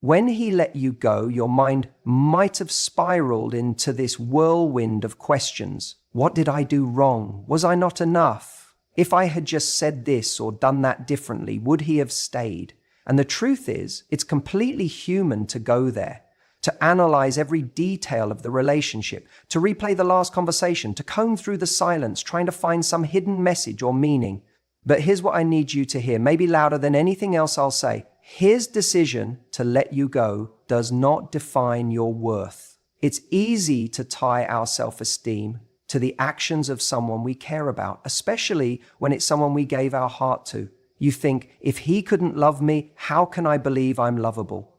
When he let you go, your mind might have spiraled into this whirlwind of questions. What did I do wrong? Was I not enough? If I had just said this or done that differently, would he have stayed? And the truth is, it's completely human to go there, to analyze every detail of the relationship, to replay the last conversation, to comb through the silence, trying to find some hidden message or meaning. But here's what I need you to hear, maybe louder than anything else I'll say. His decision to let you go does not define your worth. It's easy to tie our self-esteem to the actions of someone we care about, especially when it's someone we gave our heart to. You think, if he couldn't love me, how can I believe I'm lovable?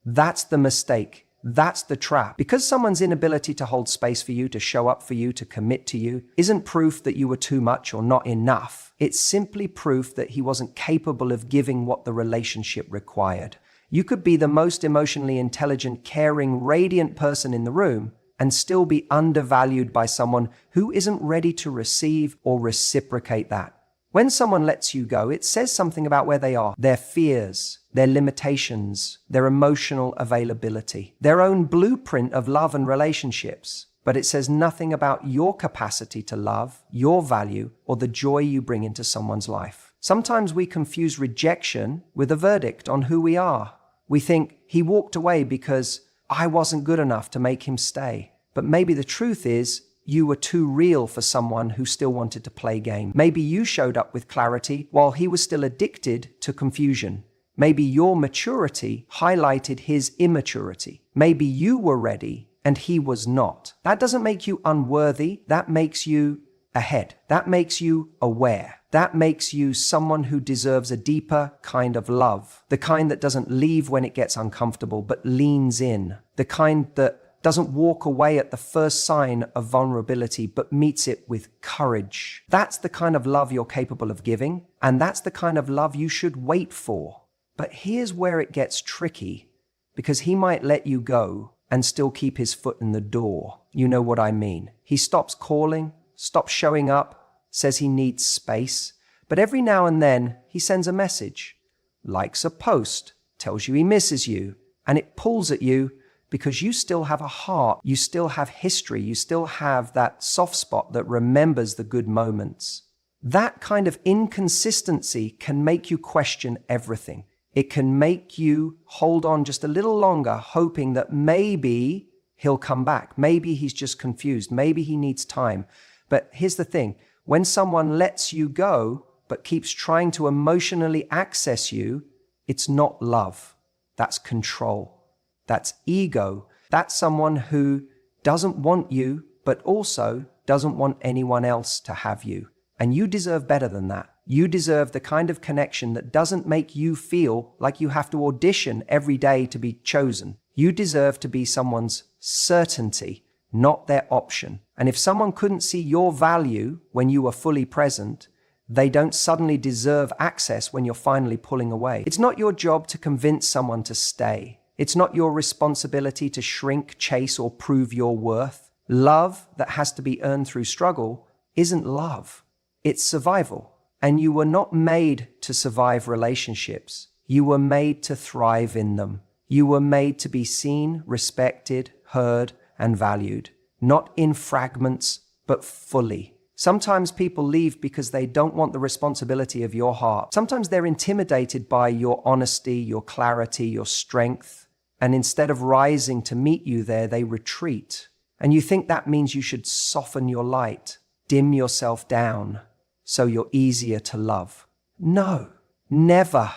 That's the mistake. That's the trap. Because someone's inability to hold space for you, to show up for you, to commit to you, isn't proof that you were too much or not enough. It's simply proof that he wasn't capable of giving what the relationship required. You could be the most emotionally intelligent, caring, radiant person in the room and still be undervalued by someone who isn't ready to receive or reciprocate that. When someone lets you go, it says something about where they are, their fears, their limitations, their emotional availability, their own blueprint of love and relationships. But it says nothing about your capacity to love, your value, or the joy you bring into someone's life. Sometimes we confuse rejection with a verdict on who we are. We think he walked away because I wasn't good enough to make him stay. But maybe the truth is, you were too real for someone who still wanted to play game. Maybe you showed up with clarity while he was still addicted to confusion. Maybe your maturity highlighted his immaturity. Maybe you were ready and he was not. That doesn't make you unworthy. That makes you ahead. That makes you aware. That makes you someone who deserves a deeper kind of love. The kind that doesn't leave when it gets uncomfortable, but leans in. The kind that doesn't walk away at the first sign of vulnerability, but meets it with courage. That's the kind of love you're capable of giving, and that's the kind of love you should wait for. But here's where it gets tricky, because he might let you go and still keep his foot in the door. You know what I mean. He stops calling, stops showing up, says he needs space, but every now and then he sends a message, likes a post, tells you he misses you, and it pulls at you because you still have a heart, you still have history, you still have that soft spot that remembers the good moments. That kind of inconsistency can make you question everything. It can make you hold on just a little longer, hoping that maybe he'll come back. Maybe he's just confused. Maybe he needs time. But here's the thing. When someone lets you go, but keeps trying to emotionally access you, it's not love. That's control. That's ego. That's someone who doesn't want you, but also doesn't want anyone else to have you. And you deserve better than that. You deserve the kind of connection that doesn't make you feel like you have to audition every day to be chosen. You deserve to be someone's certainty, not their option. And if someone couldn't see your value when you were fully present, they don't suddenly deserve access when you're finally pulling away. It's not your job to convince someone to stay. It's not your responsibility to shrink, chase, or prove your worth. Love that has to be earned through struggle isn't love. It's survival. And you were not made to survive relationships. You were made to thrive in them. You were made to be seen, respected, heard, and valued. Not in fragments, but fully. Sometimes people leave because they don't want the responsibility of your heart. Sometimes they're intimidated by your honesty, your clarity, your strength. And instead of rising to meet you there, they retreat. And you think that means you should soften your light, dim yourself down, so you're easier to love. No, never.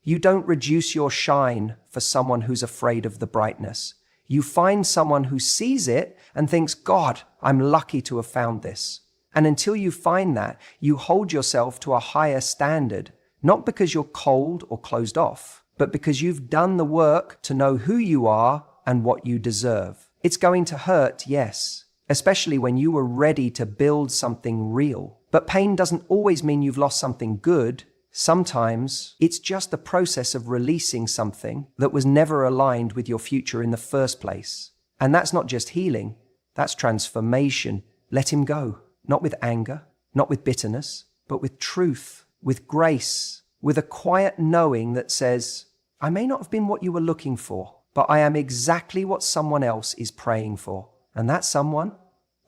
You don't reduce your shine for someone who's afraid of the brightness. You find someone who sees it and thinks, God, I'm lucky to have found this. And until you find that, you hold yourself to a higher standard, not because you're cold or closed off, but because you've done the work to know who you are and what you deserve. It's going to hurt, yes, especially when you were ready to build something real. But pain doesn't always mean you've lost something good. Sometimes it's just the process of releasing something that was never aligned with your future in the first place. And that's not just healing, that's transformation. Let him go. Not with anger, not with bitterness, but with truth, with grace, with a quiet knowing that says, I may not have been what you were looking for, but I am exactly what someone else is praying for. And that someone,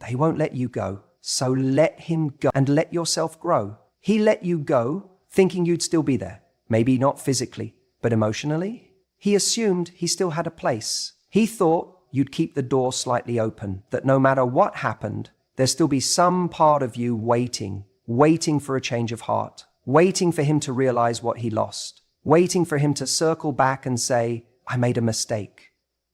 they won't let you go. So let him go and let yourself grow. He let you go thinking you'd still be there. Maybe not physically, but emotionally. He assumed he still had a place. He thought you'd keep the door slightly open, that no matter what happened, there'd still be some part of you waiting for a change of heart, waiting for him to realize what he lost, waiting for him to circle back and say, I made a mistake.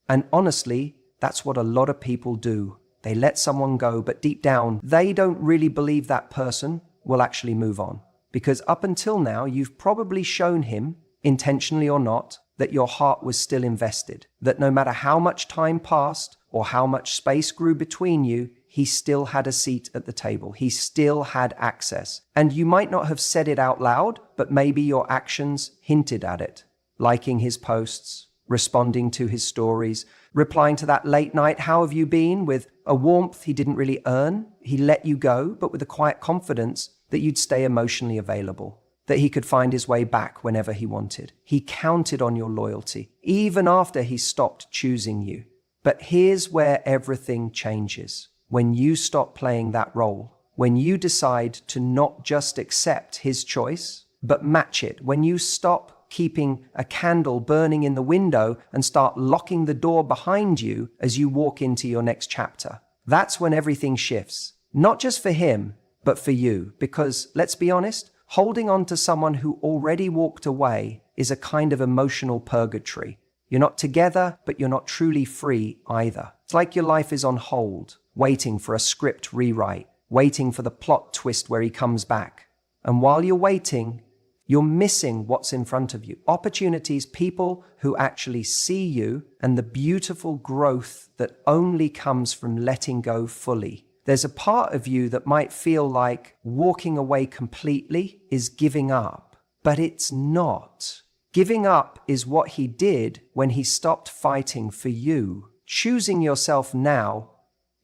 And honestly, that's what a lot of people do. They let someone go, but deep down, they don't really believe that person will actually move on. Because up until now, you've probably shown him, intentionally or not, that your heart was still invested, that no matter how much time passed or how much space grew between you, he still had a seat at the table. He still had access. And you might not have said it out loud, but maybe your actions hinted at it. Liking his posts, responding to his stories, replying to that late night, how have you been, with a warmth he didn't really earn. He let you go, but with a quiet confidence that you'd stay emotionally available, that he could find his way back whenever he wanted. He counted on your loyalty, even after he stopped choosing you. But here's where everything changes. When you stop playing that role, when you decide to not just accept his choice, but match it, when you stop keeping a candle burning in the window and start locking the door behind you as you walk into your next chapter, that's when everything shifts. Not just for him, but for you. Because let's be honest, holding on to someone who already walked away is a kind of emotional purgatory. You're not together, but you're not truly free either. It's like your life is on hold, waiting for a script rewrite, waiting for the plot twist where he comes back. And while you're waiting, you're missing what's in front of you. Opportunities, people who actually see you, and the beautiful growth that only comes from letting go fully. There's a part of you that might feel like walking away completely is giving up, but it's not. Giving up is what he did when he stopped fighting for you. Choosing yourself now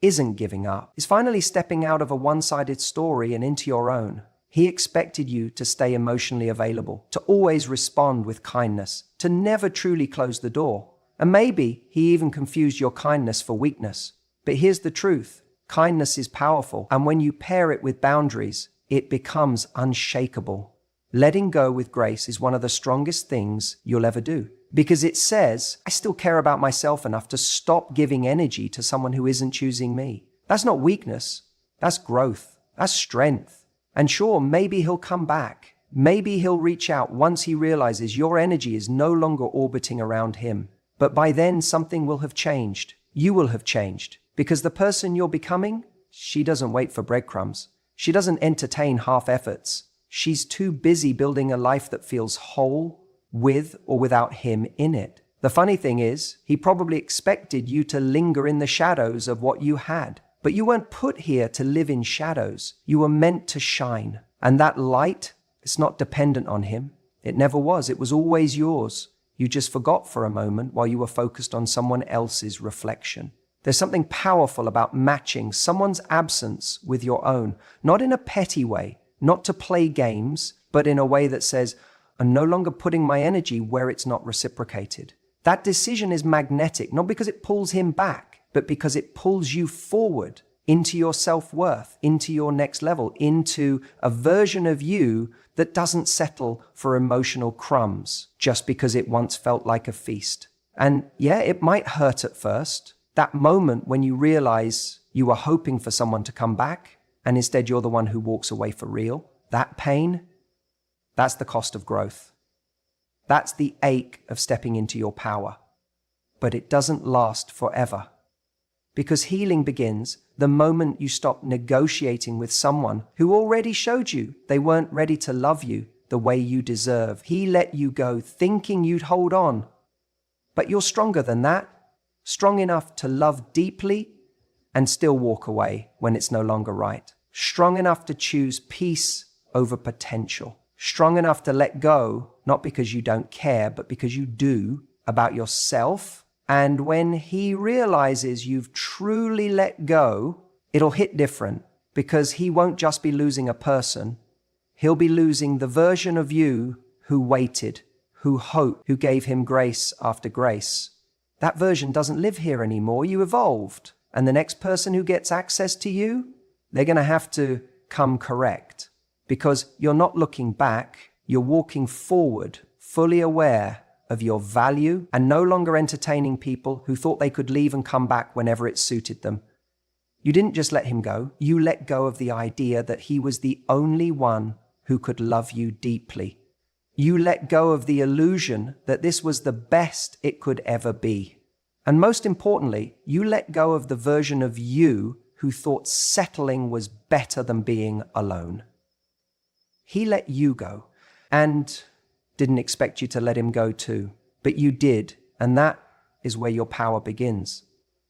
isn't giving up. It's finally stepping out of a one-sided story and into your own. He expected you to stay emotionally available, to always respond with kindness, to never truly close the door. And maybe he even confused your kindness for weakness. But here's the truth. Kindness is powerful, and when you pair it with boundaries, it becomes unshakable. Letting go with grace is one of the strongest things you'll ever do, because it says, I still care about myself enough to stop giving energy to someone who isn't choosing me. That's not weakness. That's growth. That's strength. And sure, maybe he'll come back. Maybe he'll reach out once he realizes your energy is no longer orbiting around him. But by then, something will have changed. You will have changed. Because the person you're becoming, she doesn't wait for breadcrumbs. She doesn't entertain half efforts. She's too busy building a life that feels whole, with or without him in it. The funny thing is, he probably expected you to linger in the shadows of what you had. But you weren't put here to live in shadows. You were meant to shine. And that light, it's not dependent on him. It never was. It was always yours. You just forgot for a moment while you were focused on someone else's reflection. There's something powerful about matching someone's absence with your own, not in a petty way, not to play games, but in a way that says, I'm no longer putting my energy where it's not reciprocated. That decision is magnetic, not because it pulls him back, but because it pulls you forward into your self-worth, into your next level, into a version of you that doesn't settle for emotional crumbs just because it once felt like a feast. And yeah, it might hurt at first. That moment when you realize you were hoping for someone to come back and instead you're the one who walks away for real, that pain, that's the cost of growth. That's the ache of stepping into your power. But it doesn't last forever. Because healing begins the moment you stop negotiating with someone who already showed you they weren't ready to love you the way you deserve. He let you go thinking you'd hold on. But you're stronger than that. Strong enough to love deeply and still walk away when it's no longer right. Strong enough to choose peace over potential. Strong enough to let go, not because you don't care, but because you do, about yourself. And when he realizes you've truly let go, it'll hit different, because he won't just be losing a person. He'll be losing the version of you who waited, who hoped, who gave him grace after grace. That version doesn't live here anymore. You evolved. And the next person who gets access to you, they're going to have to come correct. Because you're not looking back, you're walking forward, fully aware of your value and no longer entertaining people who thought they could leave and come back whenever it suited them. You didn't just let him go, you let go of the idea that he was the only one who could love you deeply. You let go of the illusion that this was the best it could ever be. And most importantly, you let go of the version of you who thought settling was better than being alone. He let you go and didn't expect you to let him go too, but you did, and that is where your power begins.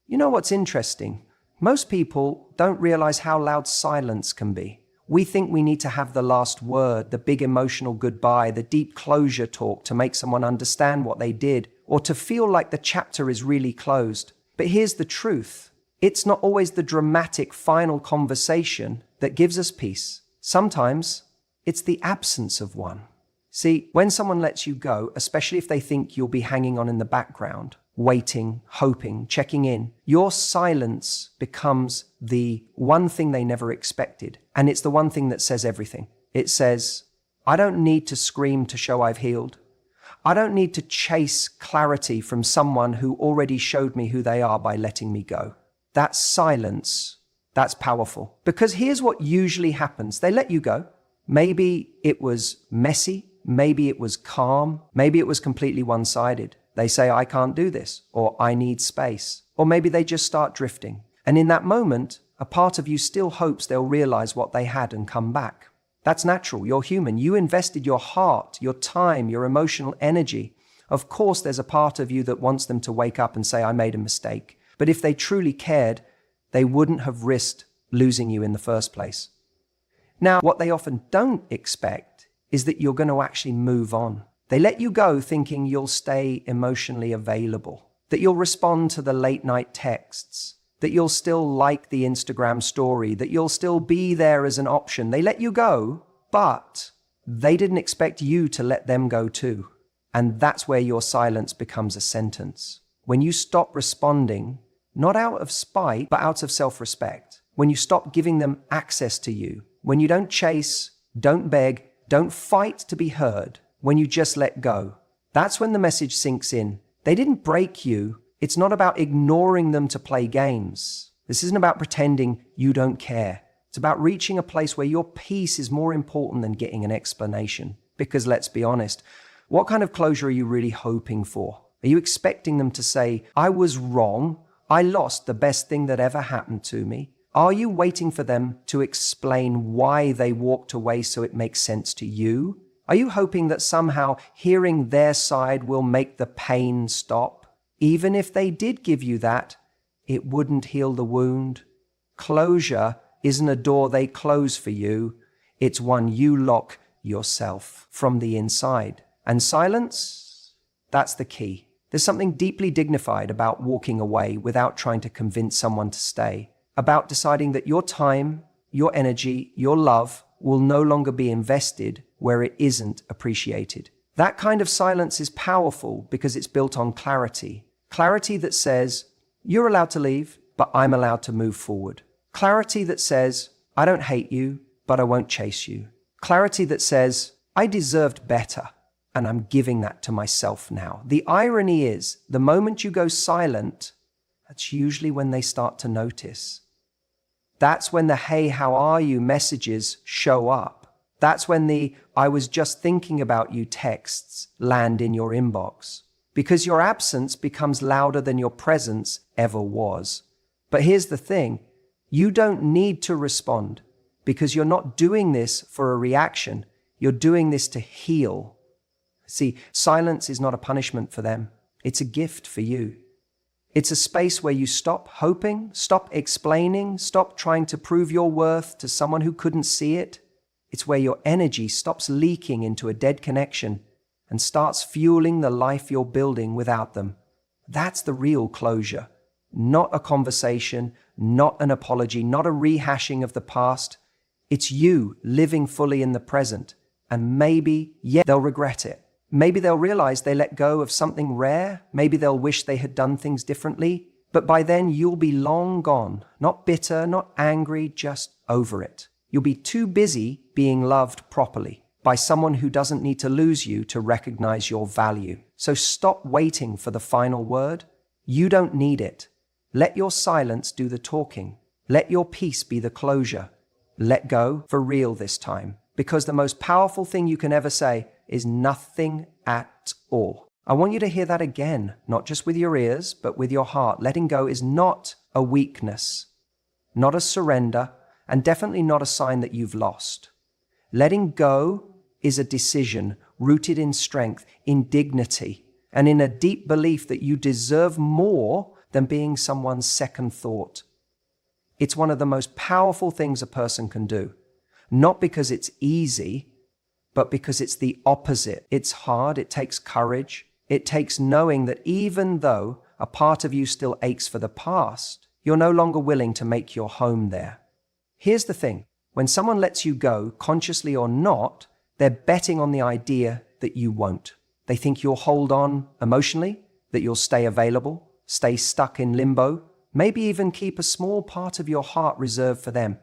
You know what's interesting? Most people don't realize how loud silence can be. We think we need to have the last word, the big emotional goodbye, the deep closure talk to make someone understand what they did, or to feel like the chapter is really closed. But here's the truth. It's not always the dramatic final conversation that gives us peace. Sometimes it's the absence of one. See, when someone lets you go, especially if they think you'll be hanging on in the background, waiting, hoping, checking in, your silence becomes the one thing they never expected. And it's the one thing that says everything. It says, I don't need to scream to show I've healed. I don't need to chase clarity from someone who already showed me who they are by letting me go. That silence, that's powerful. Because here's what usually happens. They let you go. Maybe it was messy. Maybe it was calm. Maybe it was completely one-sided. They say, I can't do this, or I need space. Or maybe they just start drifting. And in that moment, a part of you still hopes they'll realize what they had and come back. That's natural. You're human. You invested your heart, your time, your emotional energy. Of course, there's a part of you that wants them to wake up and say, I made a mistake. But if they truly cared, they wouldn't have risked losing you in the first place. Now, what they often don't expect is that you're going to actually move on. They let you go thinking you'll stay emotionally available, that you'll respond to the late night texts, that you'll still like the Instagram story, that you'll still be there as an option. They let you go, but they didn't expect you to let them go too. And that's where your silence becomes a sentence. When you stop responding, not out of spite, but out of self-respect. When you stop giving them access to you. When you don't chase, don't beg, don't fight to be heard. When you just let go. That's when the message sinks in. They didn't break you. It's not about ignoring them to play games. This isn't about pretending you don't care. It's about reaching a place where your peace is more important than getting an explanation. Because let's be honest, what kind of closure are you really hoping for? Are you expecting them to say, I was wrong, I lost the best thing that ever happened to me? Are you waiting for them to explain why they walked away so it makes sense to you? Are you hoping that somehow hearing their side will make the pain stop? Even if they did give you that, it wouldn't heal the wound. Closure isn't a door they close for you. It's one you lock yourself from the inside. And silence? That's the key. There's something deeply dignified about walking away without trying to convince someone to stay. About deciding that your time, your energy, your love will no longer be invested where it isn't appreciated. That kind of silence is powerful because it's built on clarity. Clarity that says, you're allowed to leave, but I'm allowed to move forward. Clarity that says, I don't hate you, but I won't chase you. Clarity that says, I deserved better, and I'm giving that to myself now. The irony is, the moment you go silent, that's usually when they start to notice. That's when the hey, how are you messages show up. That's when the I was just thinking about you texts land in your inbox. Because your absence becomes louder than your presence ever was. But here's the thing, you don't need to respond because you're not doing this for a reaction. You're doing this to heal. See, silence is not a punishment for them. It's a gift for you. It's a space where you stop hoping, stop explaining, stop trying to prove your worth to someone who couldn't see it. It's where your energy stops leaking into a dead connection and starts fueling the life you're building without them. That's the real closure. Not a conversation, not an apology, not a rehashing of the past. It's you living fully in the present. And maybe, yeah, they'll regret it. Maybe they'll realize they let go of something rare. Maybe they'll wish they had done things differently. But by then, you'll be long gone. Not bitter, not angry, just over it. You'll be too busy being loved properly by someone who doesn't need to lose you to recognize your value. So stop waiting for the final word. You don't need it. Let your silence do the talking. Let your peace be the closure. Let go for real this time. Because the most powerful thing you can ever say is nothing at all. I want you to hear that again, not just with your ears, but with your heart. Letting go is not a weakness, not a surrender, and definitely not a sign that you've lost. Letting go is a decision rooted in strength, in dignity, and in a deep belief that you deserve more than being someone's second thought. It's one of the most powerful things a person can do, not because it's easy, but because it's the opposite. It's hard, it takes courage, it takes knowing that even though a part of you still aches for the past, you're no longer willing to make your home there. Here's the thing, when someone lets you go, consciously or not, they're betting on the idea that you won't. They think you'll hold on emotionally, that you'll stay available, stay stuck in limbo, maybe even keep a small part of your heart reserved for them.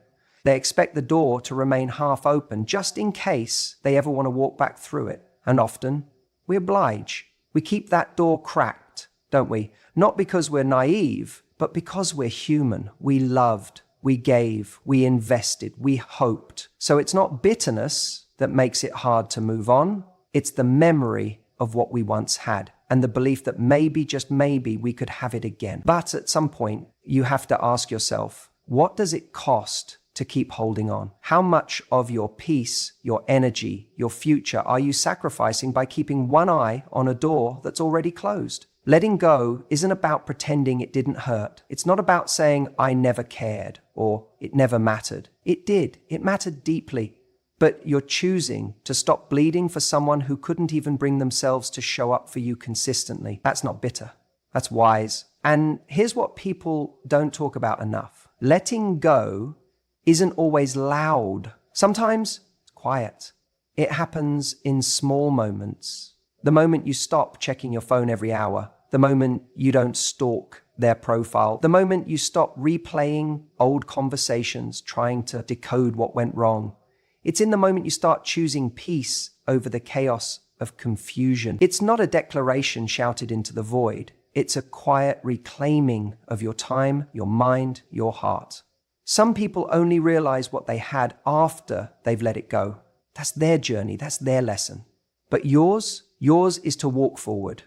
They expect the door to remain half open just in case they ever want to walk back through it. And often, we oblige. We keep that door cracked, don't we? Not because we're naive, but because we're human. We loved, we gave, we invested, we hoped. So it's not bitterness that makes it hard to move on. It's the memory of what we once had and the belief that maybe, just maybe, we could have it again. But at some point, you have to ask yourself, what does it cost to keep holding on? How much of your peace, your energy, your future are you sacrificing by keeping one eye on a door that's already closed? Letting go isn't about pretending it didn't hurt. It's not about saying, I never cared, or it never mattered. It did. It mattered deeply. But you're choosing to stop bleeding for someone who couldn't even bring themselves to show up for you consistently. That's not bitter. That's wise. And here's what people don't talk about enough. Letting go isn't always loud. Sometimes it's quiet. It happens in small moments. The moment you stop checking your phone every hour, the moment you don't stalk their profile, the moment you stop replaying old conversations, trying to decode what went wrong. It's in the moment you start choosing peace over the chaos of confusion. It's not a declaration shouted into the void. It's a quiet reclaiming of your time, your mind, your heart. Some people only realize what they had after they've let it go. That's their journey, that's their lesson. But yours is to walk forward,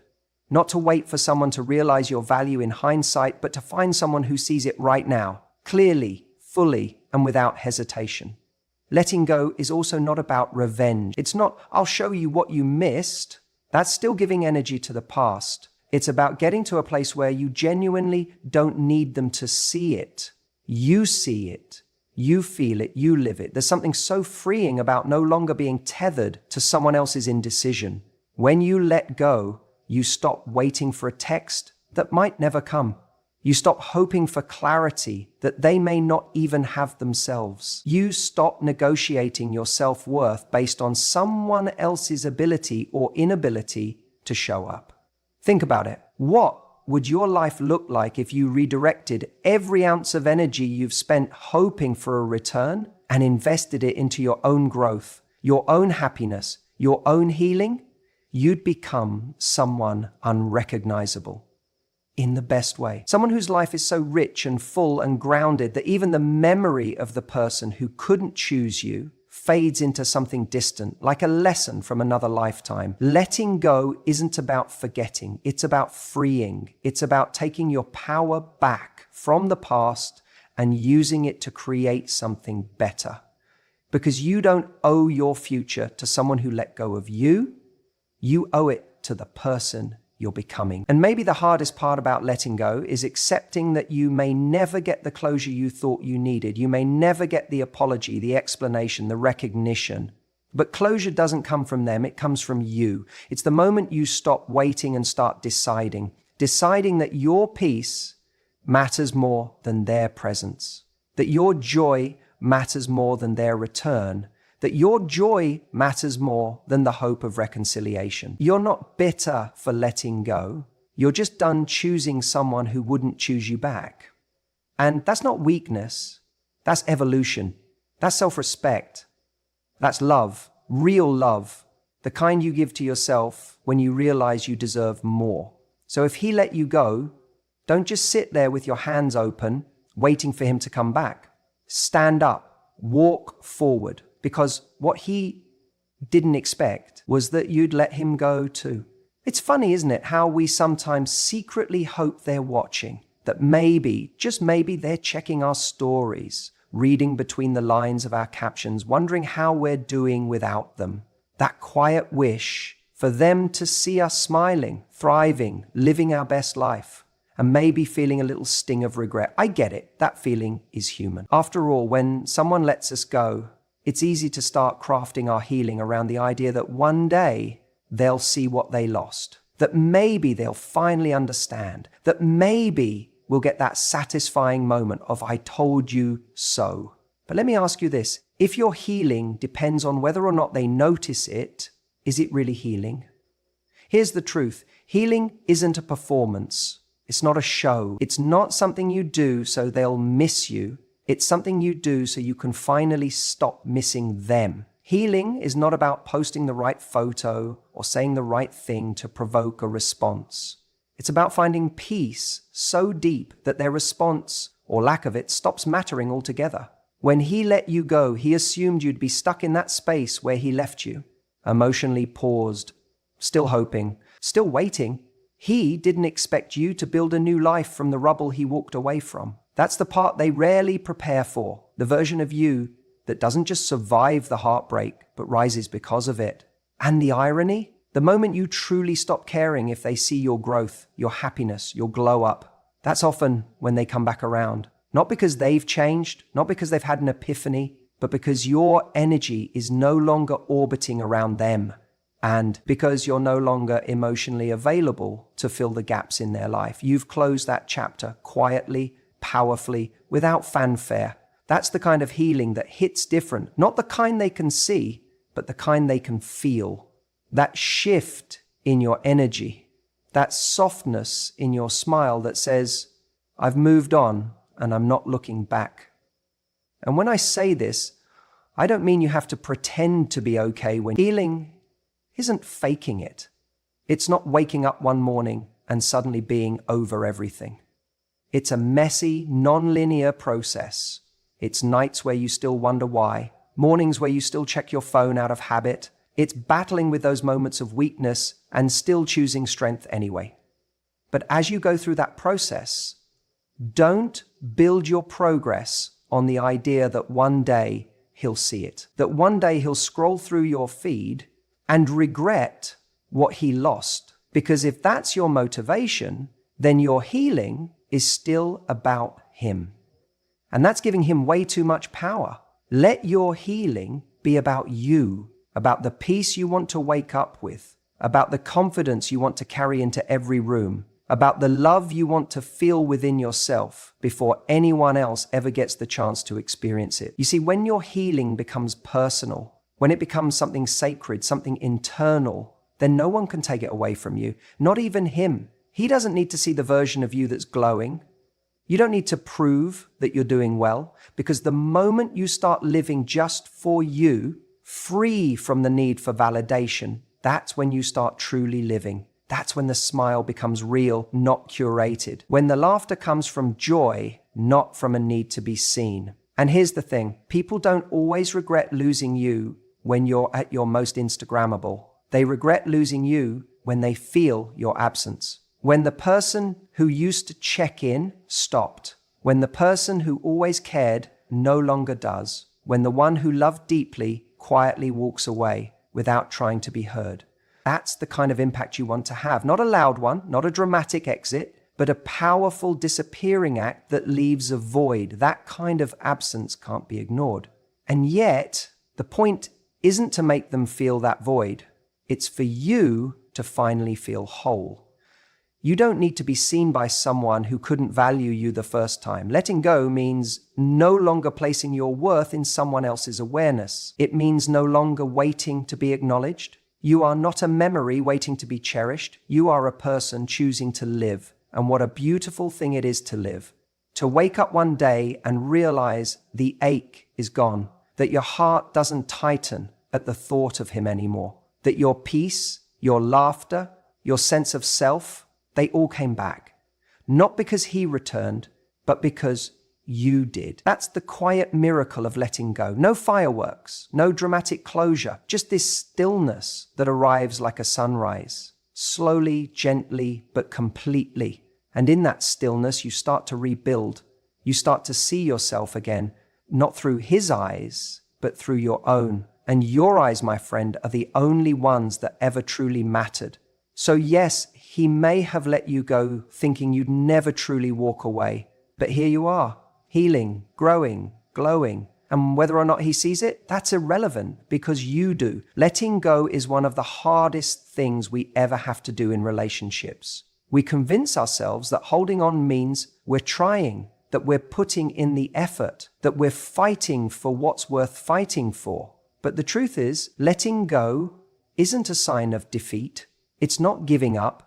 not to wait for someone to realize your value in hindsight, but to find someone who sees it right now, clearly, fully, and without hesitation. Letting go is also not about revenge. It's not, I'll show you what you missed. That's still giving energy to the past. It's about getting to a place where you genuinely don't need them to see it. You see it, you feel it, you live it. There's something so freeing about no longer being tethered to someone else's indecision. When you let go, you stop waiting for a text that might never come. You stop hoping for clarity that they may not even have themselves. You stop negotiating your self-worth based on someone else's ability or inability to show up. Think about it. What would your life look like if you redirected every ounce of energy you've spent hoping for a return and invested it into your own growth, your own happiness, your own healing? You'd become someone unrecognizable in the best way. Someone whose life is so rich and full and grounded that even the memory of the person who couldn't choose you fades into something distant, like a lesson from another lifetime. Letting go isn't about forgetting. It's about freeing. It's about taking your power back from the past and using it to create something better. Because you don't owe your future to someone who let go of you. You owe it to the person you're becoming. And maybe the hardest part about letting go is accepting that you may never get the closure you thought you needed. You may never get the apology, the explanation, the recognition. But closure doesn't come from them, it comes from you. It's the moment you stop waiting and start deciding that your peace matters more than their presence, that your joy matters more than their return, that your joy matters more than the hope of reconciliation. You're not bitter for letting go. You're just done choosing someone who wouldn't choose you back. And that's not weakness. That's evolution. That's self-respect. That's love, real love, the kind you give to yourself when you realize you deserve more. So if he let you go, don't just sit there with your hands open, waiting for him to come back. Stand up, walk forward, because what he didn't expect was that you'd let him go too. It's funny, isn't it, how we sometimes secretly hope they're watching, that maybe, just maybe, they're checking our stories, reading between the lines of our captions, wondering how we're doing without them. That quiet wish for them to see us smiling, thriving, living our best life, and maybe feeling a little sting of regret. I get it. That feeling is human. After all, when someone lets us go, it's easy to start crafting our healing around the idea that one day they'll see what they lost, that maybe they'll finally understand, that maybe we'll get that satisfying moment of "I told you so." But let me ask you this. If your healing depends on whether or not they notice it, is it really healing? Here's the truth. Healing isn't a performance. It's not a show. It's not something you do so they'll miss you. It's something you do so you can finally stop missing them. Healing is not about posting the right photo or saying the right thing to provoke a response. It's about finding peace so deep that their response, or lack of it, stops mattering altogether. When he let you go, he assumed you'd be stuck in that space where he left you, emotionally paused, still hoping, still waiting. He didn't expect you to build a new life from the rubble he walked away from. That's the part they rarely prepare for, the version of you that doesn't just survive the heartbreak, but rises because of it. And the irony? The moment you truly stop caring if they see your growth, your happiness, your glow up, that's often when they come back around. Not because they've changed, not because they've had an epiphany, but because your energy is no longer orbiting around them, and because you're no longer emotionally available to fill the gaps in their life. You've closed that chapter quietly, powerfully, without fanfare. That's the kind of healing that hits different, not the kind they can see, but the kind they can feel. That shift in your energy, that softness in your smile that says, "I've moved on and I'm not looking back." And when I say this, I don't mean you have to pretend to be okay when healing isn't faking it. It's not waking up one morning and suddenly being over everything. It's a messy, non-linear process. It's nights where you still wonder why, mornings where you still check your phone out of habit. It's battling with those moments of weakness and still choosing strength anyway. But as you go through that process, don't build your progress on the idea that one day he'll see it, that one day he'll scroll through your feed and regret what he lost. Because if that's your motivation, then your healing is still about him. And that's giving him way too much power. Let your healing be about you, about the peace you want to wake up with, about the confidence you want to carry into every room, about the love you want to feel within yourself before anyone else ever gets the chance to experience it. You see, when your healing becomes personal, when it becomes something sacred, something internal, then no one can take it away from you, not even him. He doesn't need to see the version of you that's glowing. You don't need to prove that you're doing well, because the moment you start living just for you, free from the need for validation, that's when you start truly living. That's when the smile becomes real, not curated. When the laughter comes from joy, not from a need to be seen. And here's the thing, people don't always regret losing you when you're at your most Instagrammable. They regret losing you when they feel your absence. When the person who used to check in stopped. When the person who always cared no longer does. When the one who loved deeply quietly walks away without trying to be heard. That's the kind of impact you want to have. Not a loud one, not a dramatic exit, but a powerful disappearing act that leaves a void. That kind of absence can't be ignored. And yet, the point isn't to make them feel that void. It's for you to finally feel whole. You don't need to be seen by someone who couldn't value you the first time. Letting go means no longer placing your worth in someone else's awareness. It means no longer waiting to be acknowledged. You are not a memory waiting to be cherished. You are a person choosing to live. And what a beautiful thing it is to live. To wake up one day and realize the ache is gone, that your heart doesn't tighten at the thought of him anymore, that your peace, your laughter, your sense of self, they all came back. Not because he returned, but because you did. That's the quiet miracle of letting go. No fireworks, no dramatic closure, just this stillness that arrives like a sunrise, slowly, gently, but completely. And in that stillness, you start to rebuild. You start to see yourself again, not through his eyes, but through your own. And your eyes, my friend, are the only ones that ever truly mattered. So yes, he may have let you go thinking you'd never truly walk away. But here you are, healing, growing, glowing. And whether or not he sees it, that's irrelevant because you do. Letting go is one of the hardest things we ever have to do in relationships. We convince ourselves that holding on means we're trying, that we're putting in the effort, that we're fighting for what's worth fighting for. But the truth is, letting go isn't a sign of defeat. It's not giving up.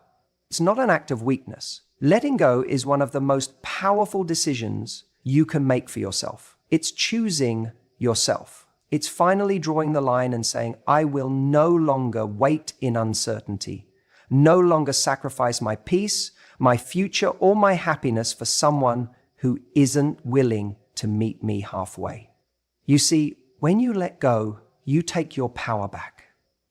It's not an act of weakness. Letting go is one of the most powerful decisions you can make for yourself. It's choosing yourself. It's finally drawing the line and saying, I will no longer wait in uncertainty, no longer sacrifice my peace, my future, or my happiness for someone who isn't willing to meet me halfway. You see, when you let go, you take your power back.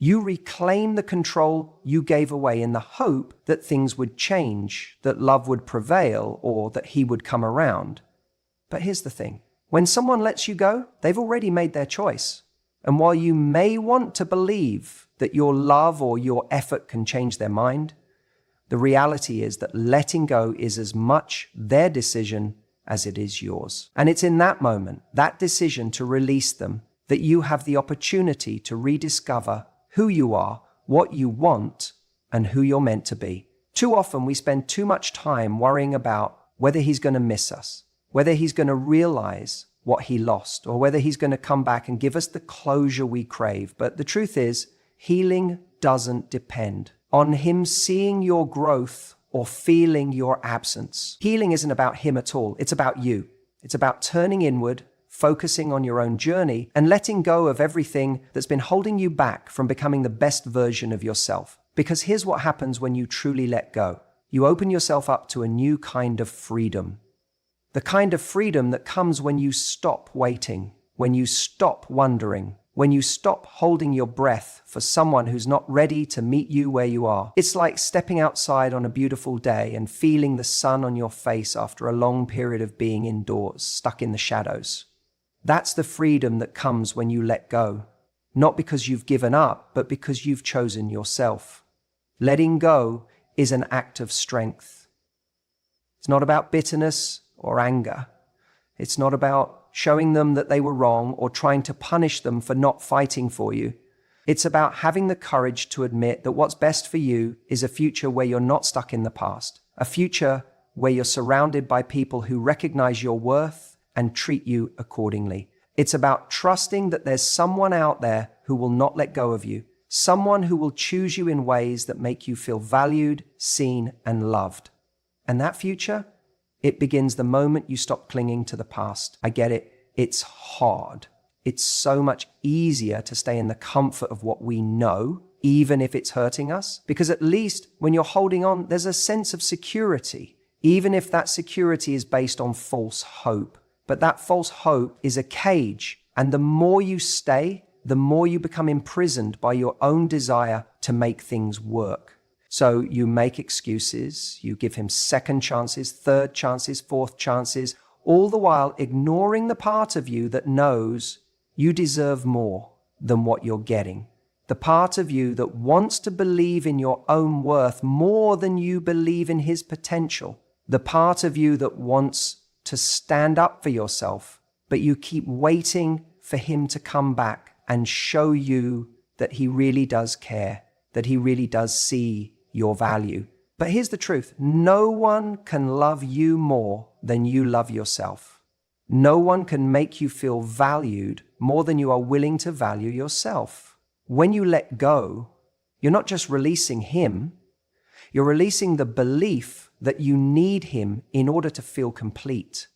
You reclaim the control you gave away in the hope that things would change, that love would prevail, or that he would come around. But here's the thing. When someone lets you go, they've already made their choice. And while you may want to believe that your love or your effort can change their mind, the reality is that letting go is as much their decision as it is yours. And it's in that moment, that decision to release them, that you have the opportunity to rediscover who you are, what you want, and who you're meant to be. Too often we spend too much time worrying about whether he's going to miss us, whether he's going to realize what he lost, or whether he's going to come back and give us the closure we crave. But the truth is, healing doesn't depend on him seeing your growth or feeling your absence. Healing isn't about him at all. It's about you. It's about turning inward, focusing on your own journey, and letting go of everything that's been holding you back from becoming the best version of yourself. Because here's what happens when you truly let go. You open yourself up to a new kind of freedom. The kind of freedom that comes when you stop waiting, when you stop wondering, when you stop holding your breath for someone who's not ready to meet you where you are. It's like stepping outside on a beautiful day and feeling the sun on your face after a long period of being indoors, stuck in the shadows. That's the freedom that comes when you let go, not because you've given up, but because you've chosen yourself. Letting go is an act of strength. It's not about bitterness or anger. It's not about showing them that they were wrong or trying to punish them for not fighting for you. It's about having the courage to admit that what's best for you is a future where you're not stuck in the past, a future where you're surrounded by people who recognize your worth and treat you accordingly. It's about trusting that there's someone out there who will not let go of you, someone who will choose you in ways that make you feel valued, seen, and loved. And that future, it begins the moment you stop clinging to the past. I get it. It's hard. It's so much easier to stay in the comfort of what we know, even if it's hurting us, because at least when you're holding on, there's a sense of security, even if that security is based on false hope. But that false hope is a cage, and the more you stay, the more you become imprisoned by your own desire to make things work. So you make excuses, you give him second chances, third chances, fourth chances, all the while ignoring the part of you that knows you deserve more than what you're getting. The part of you that wants to believe in your own worth more than you believe in his potential. The part of you that wants to stand up for yourself, but you keep waiting for him to come back and show you that he really does care, that he really does see your value. But here's the truth. No one can love you more than you love yourself. No one can make you feel valued more than you are willing to value yourself. When you let go, you're not just releasing him, you're releasing the belief that you need him in order to feel complete.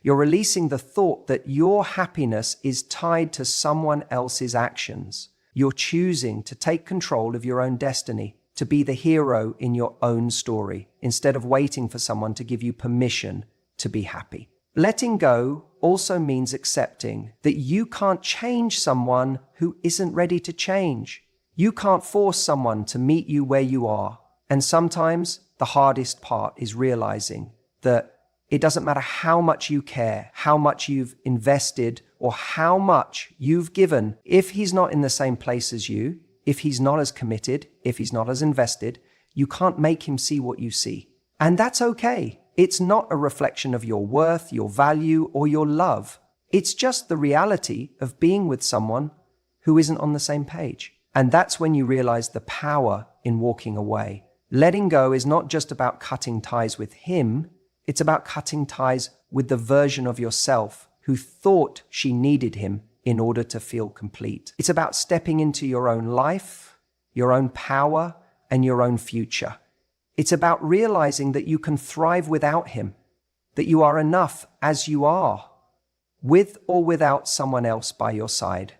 You're releasing the thought that your happiness is tied to someone else's actions. You're choosing to take control of your own destiny, to be the hero in your own story, instead of waiting for someone to give you permission to be happy. Letting go also means accepting that you can't change someone who isn't ready to change. You can't force someone to meet you where you are. And sometimes the hardest part is realizing that it doesn't matter how much you care, how much you've invested, or how much you've given. If he's not in the same place as you, if he's not as committed, if he's not as invested, you can't make him see what you see. And that's okay. It's not a reflection of your worth, your value, or your love. It's just the reality of being with someone who isn't on the same page. And that's when you realize the power in walking away. Letting go is not just about cutting ties with him, it's about cutting ties with the version of yourself who thought she needed him in order to feel complete. It's about stepping into your own life, your own power, and your own future. It's about realizing that you can thrive without him, that you are enough as you are, with or without someone else by your side.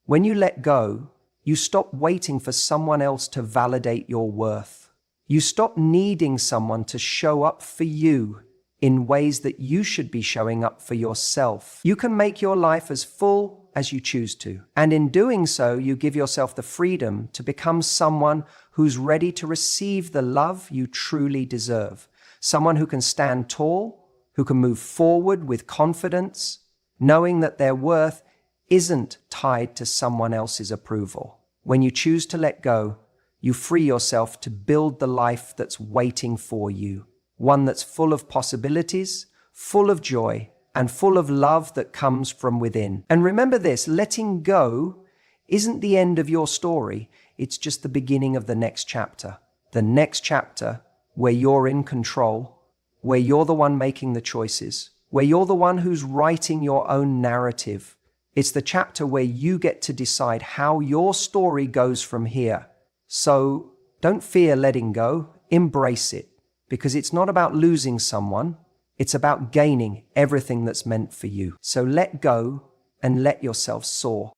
When you let go, you stop waiting for someone else to validate your worth. You stop needing someone to show up for you in ways that you should be showing up for yourself. You can make your life as full as you choose to. And in doing so, you give yourself the freedom to become someone who's ready to receive the love you truly deserve. Someone who can stand tall, who can move forward with confidence, knowing that their worth isn't tied to someone else's approval. When you choose to let go, you free yourself to build the life that's waiting for you. One that's full of possibilities, full of joy, and full of love that comes from within. And remember this, letting go isn't the end of your story. It's just the beginning of the next chapter. The next chapter where you're in control, where you're the one making the choices, where you're the one who's writing your own narrative. It's the chapter where you get to decide how your story goes from here. So don't fear letting go, embrace it, because it's not about losing someone, it's about gaining everything that's meant for you. So let go and let yourself soar.